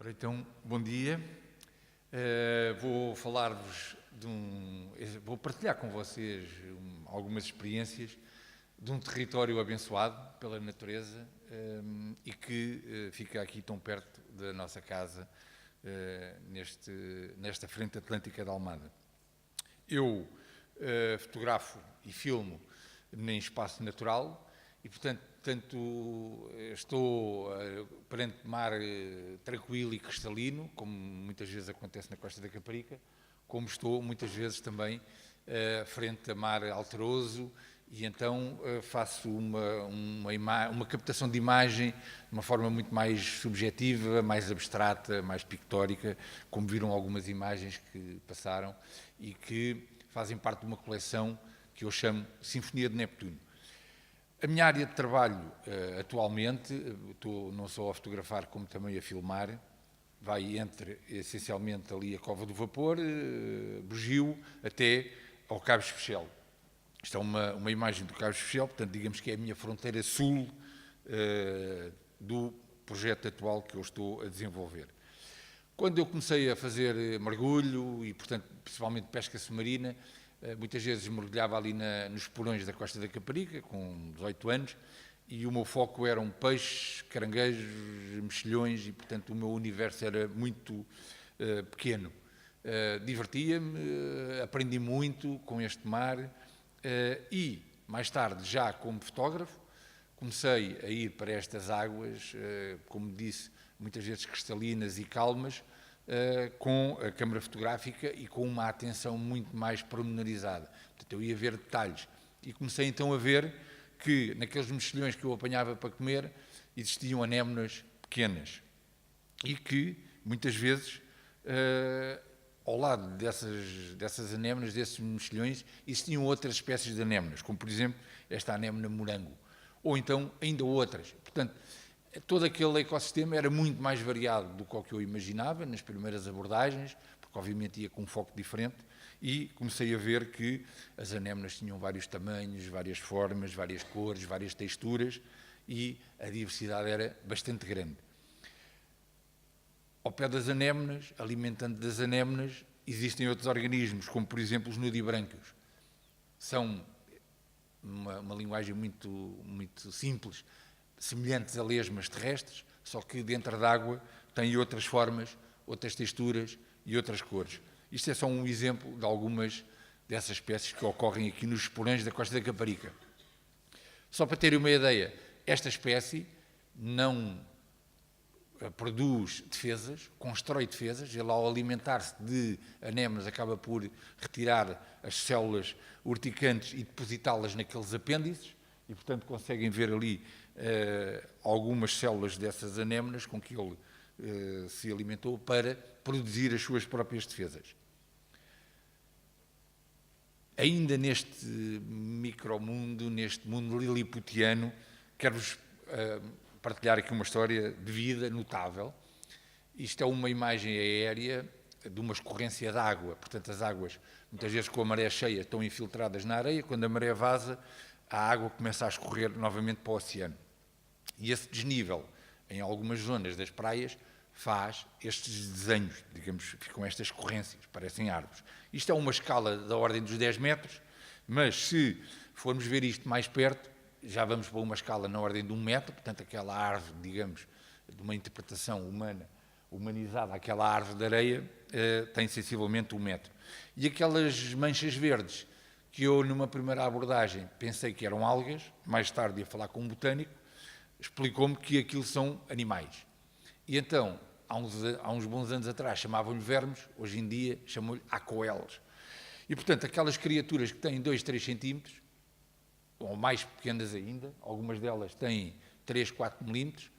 Ora, então, bom dia. Vou falar-vos vou partilhar com vocês algumas experiências de um território abençoado pela natureza e que fica aqui tão perto da nossa casa, nesta frente atlântica de Almada. Eu fotografo e filmo em espaço natural e, portanto, tanto estou perante mar tranquilo e cristalino, como muitas vezes acontece na Costa da Caparica, como estou muitas vezes também frente a mar alteroso, e então faço uma captação de imagem de uma forma muito mais subjetiva, mais abstrata, mais pictórica, como viram algumas imagens que passaram e que fazem parte de uma coleção que eu chamo Sinfonia de Neptuno. A minha área de trabalho atualmente, não só a fotografar como também a filmar, vai essencialmente ali a Cova do Vapor, Bugio, até ao Cabo Especial. Isto é uma imagem do Cabo Especial, portanto, digamos que é a minha fronteira sul do projeto atual que eu estou a desenvolver. Quando eu comecei a fazer mergulho e, portanto, principalmente pesca submarina, muitas vezes mergulhava ali nos porões da Costa da Caparica, com 18 anos, e o meu foco eram peixes, caranguejos, mexilhões, e, portanto, o meu universo era muito pequeno. Divertia-me, aprendi muito com este mar e, mais tarde, já como fotógrafo, comecei a ir para estas águas, como disse, muitas vezes cristalinas e calmas, com a câmara fotográfica e com uma atenção muito mais pormenorizada. Portanto, eu ia ver detalhes e comecei então a ver que naqueles mexilhões que eu apanhava para comer existiam anémonas pequenas e que muitas vezes ao lado dessas anémonas, desses mexilhões, existiam outras espécies de anémonas, como por exemplo esta anémona morango, ou então ainda outras. Portanto, todo aquele ecossistema era muito mais variado do que eu imaginava nas primeiras abordagens, porque obviamente ia com um foco diferente, e comecei a ver que as anémonas tinham vários tamanhos, várias formas, várias cores, várias texturas, e a diversidade era bastante grande. Ao pé das anémonas, alimentando das anémonas, existem outros organismos, como por exemplo os nudibranquios. São uma linguagem muito, muito simples, semelhantes a lesmas terrestres, só que dentro d'água têm outras formas, outras texturas e outras cores. Isto é só um exemplo de algumas dessas espécies que ocorrem aqui nos porões da Costa da Caparica. Só para terem uma ideia, esta espécie não produz defesas, constrói defesas, ele ao alimentar-se de anémonas acaba por retirar as células urticantes e depositá-las naqueles apêndices, e portanto conseguem ver ali algumas células dessas anémonas com que ele se alimentou para produzir as suas próprias defesas. Ainda neste micromundo, neste mundo liliputiano, quero-vos partilhar aqui uma história de vida notável. Isto é uma imagem aérea de uma escorrência de água, portanto as águas, muitas vezes com a maré cheia, estão infiltradas na areia, quando a maré vaza, a água começa a escorrer novamente para o oceano. E esse desnível, em algumas zonas das praias, faz estes desenhos, digamos, ficam estas escorrências, parecem árvores. Isto é uma escala da ordem dos 10 metros, mas se formos ver isto mais perto, já vamos para uma escala na ordem de 1 metro, portanto aquela árvore, digamos, de uma interpretação humana, humanizada, aquela árvore de areia, tem sensivelmente 1 metro. E aquelas manchas verdes, que eu numa primeira abordagem pensei que eram algas, mais tarde ia falar com um botânico, explicou-me que aquilo são animais. E então, há uns bons anos atrás chamavam-lhe vermes, hoje em dia chamam-lhe acoelos. E portanto, aquelas criaturas que têm 2, 3 centímetros, ou mais pequenas ainda, algumas delas têm 3, 4 milímetros,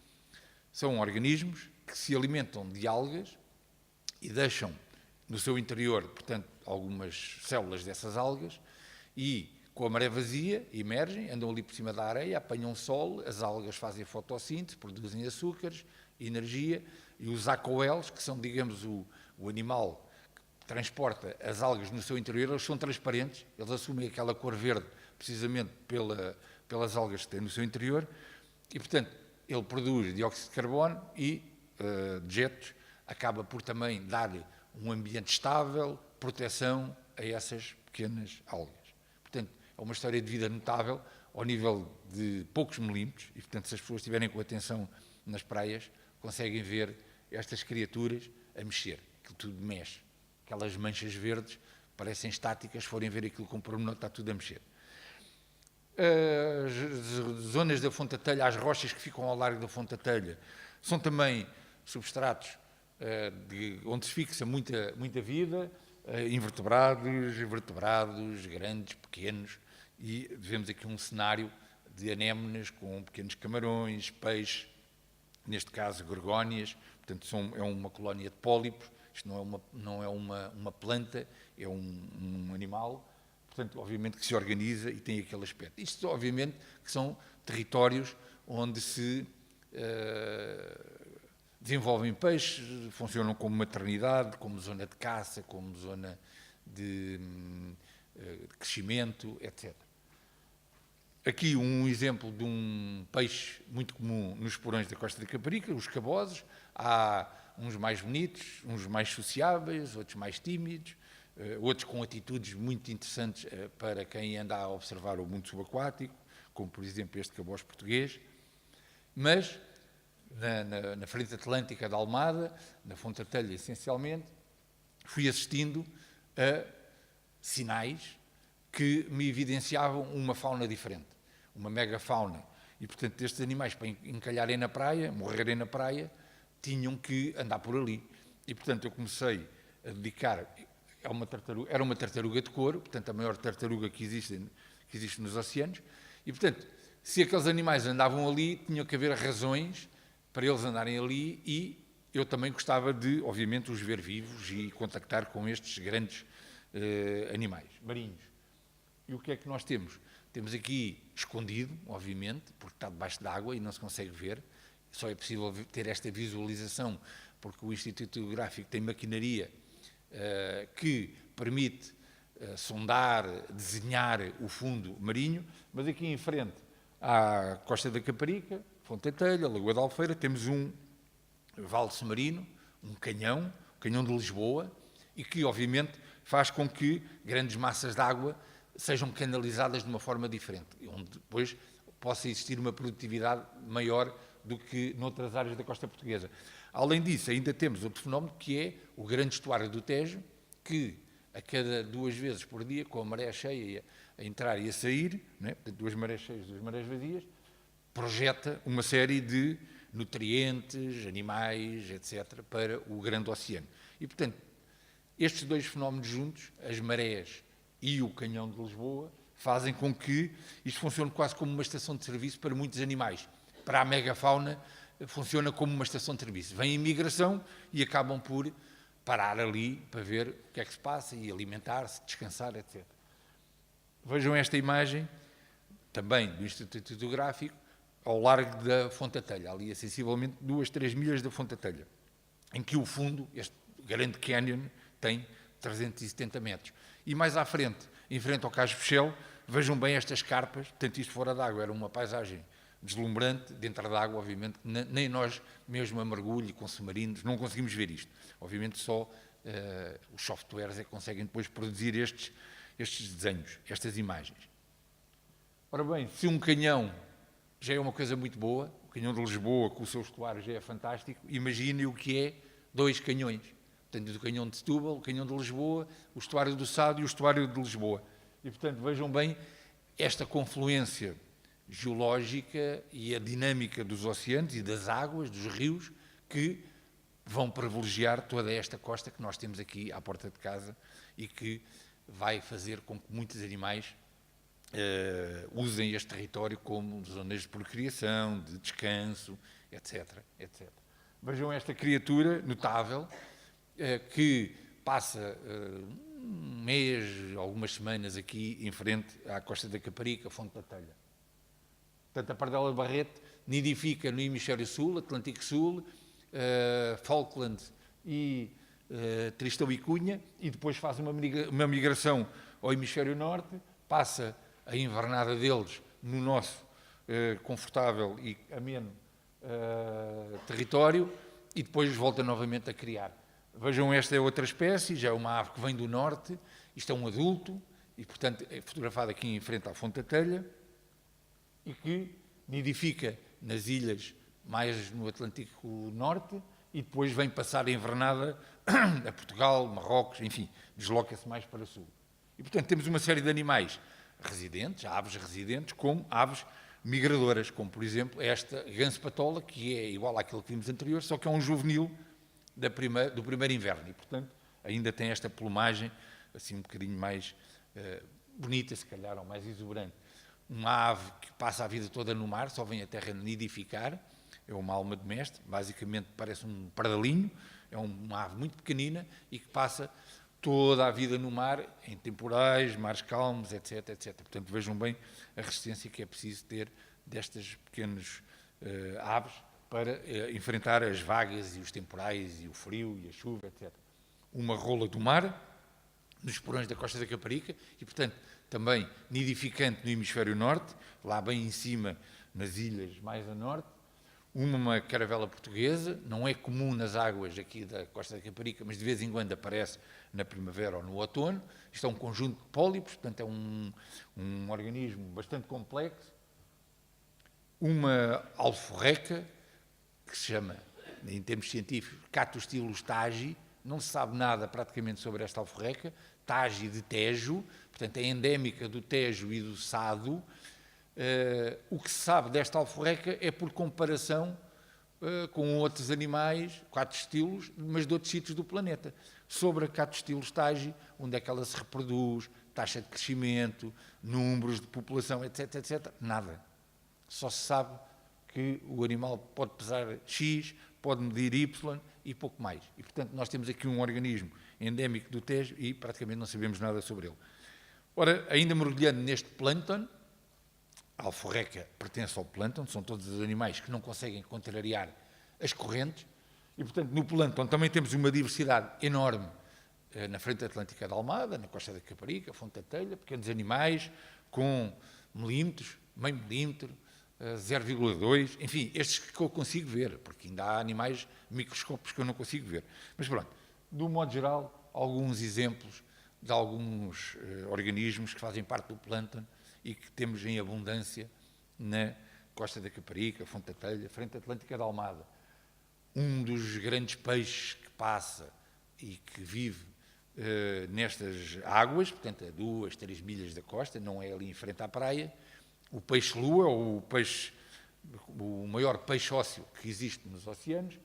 são organismos que se alimentam de algas e deixam no seu interior, portanto, algumas células dessas algas e, com a maré vazia, emergem, andam ali por cima da areia, apanham sol, as algas fazem fotossíntese, produzem açúcares, energia, e os acoelos, que são, digamos, o animal que transporta as algas no seu interior, eles são transparentes, eles assumem aquela cor verde precisamente pelas algas que têm no seu interior, e, portanto, ele produz dióxido de carbono e dejetos acaba por também dar um ambiente estável, proteção a essas pequenas algas. Portanto, é uma história de vida notável, ao nível de poucos milímetros, e, portanto, se as pessoas estiverem com atenção nas praias, conseguem ver estas criaturas a mexer. Aquilo tudo mexe. Aquelas manchas verdes parecem estáticas, se forem ver aquilo com pormenor, está tudo a mexer. As zonas da Fonte da Telha, as rochas que ficam ao largo da Fonte da Telha, são também substratos onde se fixa muita vida, invertebrados, vertebrados, grandes, pequenos, e vemos aqui um cenário de anémonas com pequenos camarões, peixes, neste caso gorgónias, portanto é uma colónia de pólipos, isto não é uma planta, é um animal, portanto obviamente que se organiza e tem aquele aspecto. Isto obviamente que são territórios onde se desenvolvem peixes, funcionam como maternidade, como zona de caça, como zona de crescimento, etc. Aqui um exemplo de um peixe muito comum nos porões da Costa da Caparica, os cabozes. Há uns mais bonitos, uns mais sociáveis, outros mais tímidos, outros com atitudes muito interessantes para quem anda a observar o mundo subaquático, como por exemplo este caboz português. Mas na frente atlântica da Almada, na Fonte da Telha essencialmente, fui assistindo a sinais que me evidenciavam uma fauna diferente, uma megafauna. E, portanto, estes animais, para encalharem na praia, morrerem na praia, tinham que andar por ali. E, portanto, eu comecei a dedicar... Era uma tartaruga de couro, portanto, a maior tartaruga que existe nos oceanos. E, portanto, se aqueles animais andavam ali, tinham que haver razões para eles andarem ali, e eu também gostava de, obviamente, os ver vivos e contactar com estes grandes animais marinhos. E o que é que nós temos? Temos aqui escondido, obviamente, porque está debaixo d'água e não se consegue ver. Só é possível ter esta visualização porque o Instituto Geográfico tem maquinaria que permite sondar, desenhar o fundo marinho, mas aqui em frente à Costa da Caparica, Fonte da Telha, Lagoa da Albufeira, temos um vale submarino, um canhão, o Canhão de Lisboa, e que, obviamente, faz com que grandes massas de água sejam canalizadas de uma forma diferente, onde depois possa existir uma produtividade maior do que noutras áreas da costa portuguesa. Além disso, ainda temos outro fenómeno que é o grande estuário do Tejo, que a cada 2 vezes por dia, com a maré cheia a entrar e a sair, né, portanto, 2 marés cheias, 2 marés vazias, projeta uma série de nutrientes, animais, etc., para o grande oceano. E, portanto, estes 2 fenómenos juntos, as marés e o Canhão de Lisboa, fazem com que isto funcione quase como uma estação de serviço para muitos animais. Para a megafauna, funciona como uma estação de serviço. Vêm em migração e acabam por parar ali para ver o que é que se passa e alimentar-se, descansar, etc. Vejam esta imagem, também do Instituto Geográfico, ao largo da Fonte da Telha, ali a sensivelmente 2, 3 milhas da Fonte da Telha, em que o fundo, este grande canyon, tem 370 metros. E mais à frente, em frente ao Cais Fechel, vejam bem estas carpas, portanto isto fora d'água era uma paisagem deslumbrante, dentro d'água, obviamente, nem nós, mesmo a mergulho e com submarinos, não conseguimos ver isto. Obviamente só os softwares é que conseguem depois produzir estes desenhos, estas imagens. Ora bem, se um canhão já é uma coisa muito boa, o Canhão de Lisboa com o seu estuário já é fantástico, imagine o que é 2 canhões. Portanto, o Canhão de Setúbal, o Canhão de Lisboa, o estuário do Sado e o estuário de Lisboa. E, portanto, vejam bem esta confluência geológica e a dinâmica dos oceanos e das águas, dos rios, que vão privilegiar toda esta costa que nós temos aqui à porta de casa e que vai fazer com que muitos animais usem este território como zonas de procriação, de descanso, etc., etc. Vejam esta criatura notável que passa um mês, algumas semanas aqui em frente à Costa da Caparica, Fonte da Telha. Portanto, a pardela de Barrete nidifica no hemisfério sul, Atlântico Sul, Falkland e Tristão e Cunha, e depois faz uma migração ao hemisfério norte, passa a invernada deles no nosso confortável e ameno território, e depois volta novamente a criar. Vejam, esta é outra espécie, já é uma ave que vem do norte, isto é um adulto, e portanto é fotografado aqui em frente à Fonte da Telha, e que nidifica nas ilhas mais no Atlântico Norte, e depois vem passar a invernada a Portugal, Marrocos, enfim, desloca-se mais para o sul. E portanto temos uma série de animais residentes, aves residentes, como aves migradoras, como por exemplo esta ganso-patola, que é igual àquele que vimos anterior, só que é um juvenil do primeiro inverno, e portanto ainda tem esta plumagem assim um bocadinho mais bonita, se calhar, ou mais exuberante. Uma ave que passa a vida toda no mar, só vem à terra nidificar, é uma alma de mestre, basicamente parece um pardalinho, é uma ave muito pequenina e que passa toda a vida no mar, em temporais, mares calmos, etc, etc. Portanto, vejam bem a resistência que é preciso ter destas pequenas aves para enfrentar as vagas e os temporais e o frio e a chuva, etc. Uma rola do mar, nos porões da costa da Caparica, e, portanto, também nidificante no hemisfério norte, lá bem em cima, nas ilhas mais a norte. Uma caravela portuguesa, não é comum nas águas aqui da costa da Caparica, mas de vez em quando aparece na primavera ou no outono. Isto é um conjunto de pólipos, portanto é um organismo bastante complexo. Uma alforreca, que se chama, em termos científicos, Catostylus tagi. Não se sabe nada praticamente sobre esta alforreca, tagi de Tejo, portanto é endémica do Tejo e do Sado. O que se sabe desta alforreca é por comparação com outros animais, Catostylus, mas de outros sítios do planeta. Sobre a Catostylus tagi, onde é que ela se reproduz, taxa de crescimento, números de população, etc, etc, nada. Só se sabe que o animal pode pesar X, pode medir Y e pouco mais. E, portanto, nós temos aqui um organismo endémico do Tejo e praticamente não sabemos nada sobre ele. Ora, ainda mergulhando neste plâncton, a alforreca pertence ao plâncton, são todos os animais que não conseguem contrariar as correntes, e, portanto, no plâncton também temos uma diversidade enorme na frente atlântica da Almada, na costa da Caparica, Fonte da Telha, pequenos animais com milímetros, meio milímetro, 0,2, enfim, estes que eu consigo ver, porque ainda há animais microscópicos que eu não consigo ver. Mas pronto, de um modo geral, alguns exemplos de alguns organismos que fazem parte do plâncton e que temos em abundância na costa da Caparica, Fonte da Telha, frente atlântica da Almada. Um dos grandes peixes que passa e que vive nestas águas, portanto a 2, 3 milhas da costa, não é ali em frente à praia, o peixe-lua, o maior peixe ósseo que existe nos oceanos.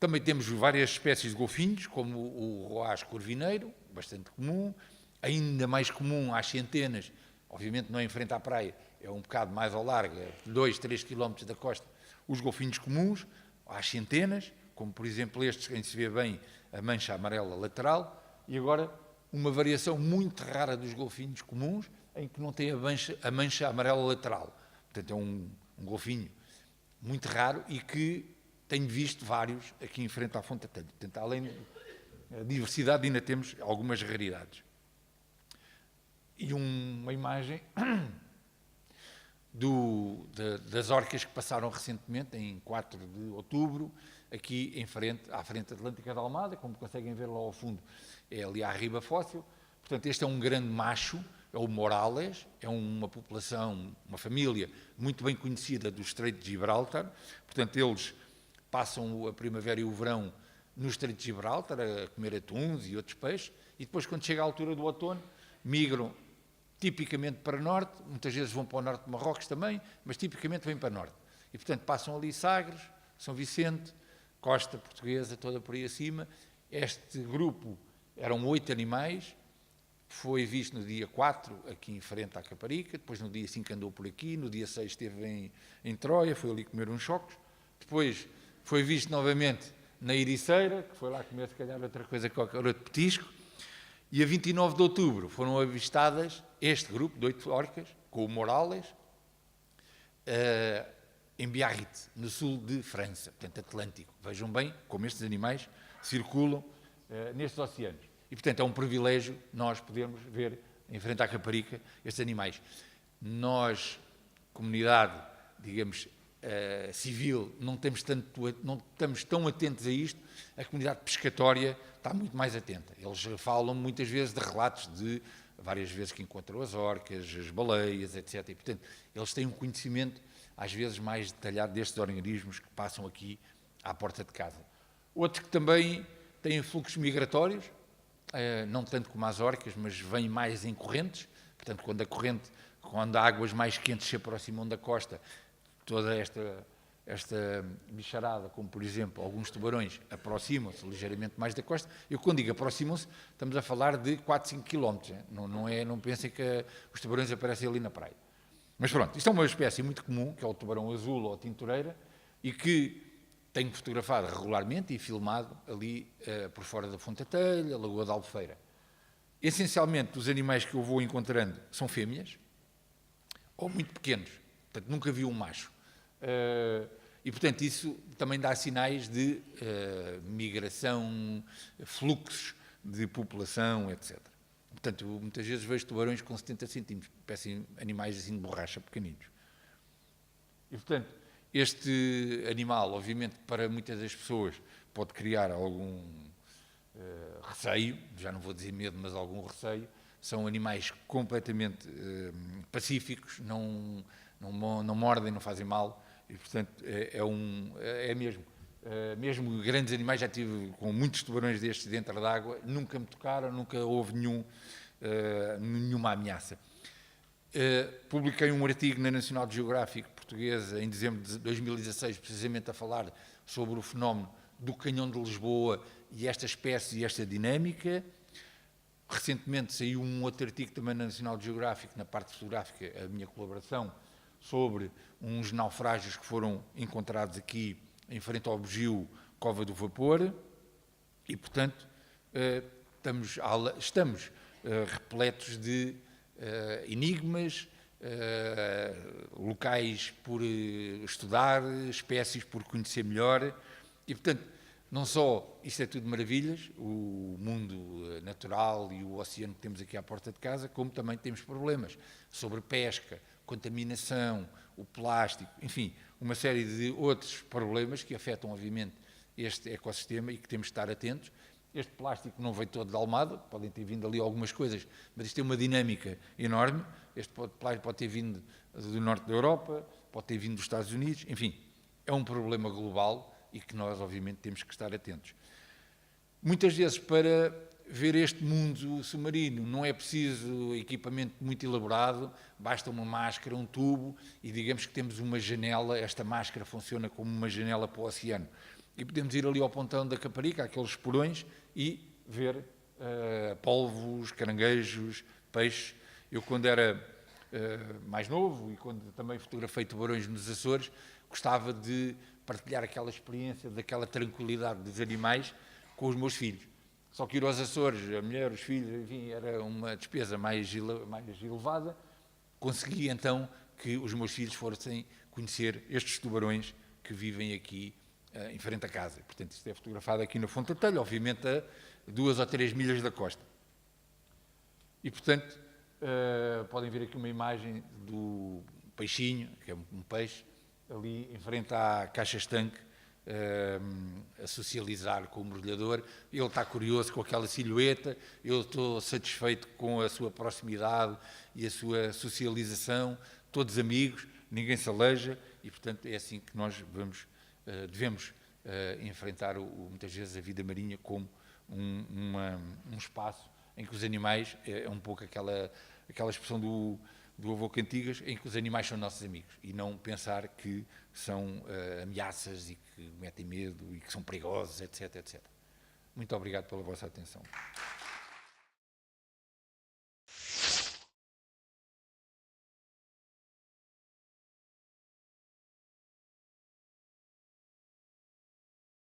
Também temos várias espécies de golfinhos, como o roaz corvineiro, bastante comum, ainda mais comum às centenas, obviamente não é em frente à praia, é um bocado mais ao largo, 2, 3 quilómetros da costa, os golfinhos comuns, às centenas, como por exemplo estes em que se vê bem a mancha amarela lateral, e agora uma variação muito rara dos golfinhos comuns, em que não tem a mancha amarela lateral. Portanto, é um golfinho muito raro e que tenho visto vários aqui em frente à Fonte da Telha. Portanto, além da diversidade, ainda temos algumas raridades. E uma imagem das orcas que passaram recentemente, em 4 de outubro, aqui à frente atlântica da Almada, como conseguem ver lá ao fundo, é ali à riba fóssil. Portanto, este é um grande macho, é o Morales, é uma população, uma família muito bem conhecida do Estreito de Gibraltar. Portanto, eles passam a primavera e o verão no Estreito de Gibraltar a comer atuns e outros peixes, e depois, quando chega a altura do outono, migram tipicamente para norte, muitas vezes vão para o norte de Marrocos também, mas tipicamente vêm para norte. E, portanto, passam ali Sagres, São Vicente, costa portuguesa, toda por aí acima. Este grupo eram 8 animais, foi visto no dia 4, aqui em frente à Caparica, depois no dia 5 andou por aqui, no dia 6 esteve em Troia, foi ali comer uns chocos, depois foi visto novamente na Ericeira, que foi lá comer se calhar outra coisa, qualquer outro petisco, e a 29 de outubro foram avistadas este grupo de 8 orcas, com o Morales, em Biarritz, no sul de França, portanto Atlântico. Vejam bem como estes animais circulam nestes oceanos. E, portanto, é um privilégio nós podermos ver, em frente à Caparica, estes animais. Nós, comunidade, digamos, civil, não estamos tão atentos a isto, a comunidade pescatória está muito mais atenta. Eles falam muitas vezes de relatos de várias vezes que encontram as orcas, as baleias, etc. E, portanto, eles têm um conhecimento, às vezes, mais detalhado destes organismos que passam aqui à porta de casa. Outros que também têm fluxos migratórios, não tanto como as orcas, mas vêm mais em correntes. Portanto, quando águas mais quentes se aproximam da costa, toda esta bicharada, como por exemplo alguns tubarões, aproximam-se ligeiramente mais da costa. Eu quando digo aproximam-se, estamos a falar de 4, 5 quilómetros. Não pensem que os tubarões aparecem ali na praia. Mas pronto, isto é uma espécie muito comum, que é o tubarão azul ou a tintureira, e que tenho fotografado regularmente e filmado ali por fora da Fonte da Telha, Lagoa da Albufeira. Essencialmente, os animais que eu vou encontrando são fêmeas, ou muito pequenos, portanto nunca vi um macho. E, portanto, isso também dá sinais de migração, fluxos de população, etc. Portanto, muitas vezes vejo tubarões com 70 centímetros, parecem animais assim de borracha, pequeninos. E, portanto, este animal, obviamente, para muitas das pessoas, pode criar algum receio, já não vou dizer medo, mas algum receio. São animais completamente pacíficos, não mordem, não fazem mal. E, portanto, mesmo grandes animais, já tive com muitos tubarões destes dentro d'água, nunca me tocaram, nunca houve nenhuma ameaça. Publiquei um artigo na National Geographic portuguesa em dezembro de 2016, precisamente a falar sobre o fenómeno do Canhão de Lisboa e esta espécie e esta dinâmica. Recentemente saiu um outro artigo também na National Geographic, na parte fotográfica, a minha colaboração, sobre uns naufrágios que foram encontrados aqui em frente ao Bugio, Cova do Vapor, e, portanto, estamos repletos de enigmas, locais por estudar, espécies por conhecer melhor, e, portanto, não só isto é tudo maravilhas, o mundo natural e o oceano que temos aqui à porta de casa, como também temos problemas sobre pesca, contaminação, o plástico, enfim, uma série de outros problemas que afetam, obviamente, este ecossistema e que temos de estar atentos. Este plástico não veio todo de Almada, podem ter vindo ali algumas coisas, mas isto tem uma dinâmica enorme. Este plástico pode ter vindo do norte da Europa, pode ter vindo dos Estados Unidos, enfim, é um problema global e que nós, obviamente, temos que estar atentos. Muitas vezes, para ver este mundo submarino, não é preciso equipamento muito elaborado, basta uma máscara, um tubo e digamos que temos uma janela, esta máscara funciona como uma janela para o oceano. E podemos ir ali ao pontão da Caparica, aqueles porões, e ver polvos, caranguejos, peixes. Eu, quando era mais novo e quando também fotografei tubarões nos Açores, gostava de partilhar aquela experiência, daquela tranquilidade dos animais com os meus filhos. Só que ir aos Açores, a mulher, os filhos, enfim, era uma despesa mais elevada. Consegui então que os meus filhos fossem conhecer estes tubarões que vivem aqui em frente à casa. Portanto, isto é fotografado aqui na Fonte da Telha, obviamente a 2 ou 3 milhas da costa. E, portanto, podem ver aqui uma imagem do peixinho, que é um peixe, ali em frente à caixa-estanque, a socializar com o mergulhador. Ele está curioso com aquela silhueta, eu estou satisfeito com a sua proximidade e a sua socialização, todos amigos, ninguém se aleja, e portanto é assim que nós devemos enfrentar muitas vezes a vida marinha como um espaço em que os animais, é um pouco aquela expressão do avô Cantigas, em que os animais são nossos amigos e não pensar que são ameaças e que metem medo e que são perigosos, etc, etc. Muito obrigado pela vossa atenção.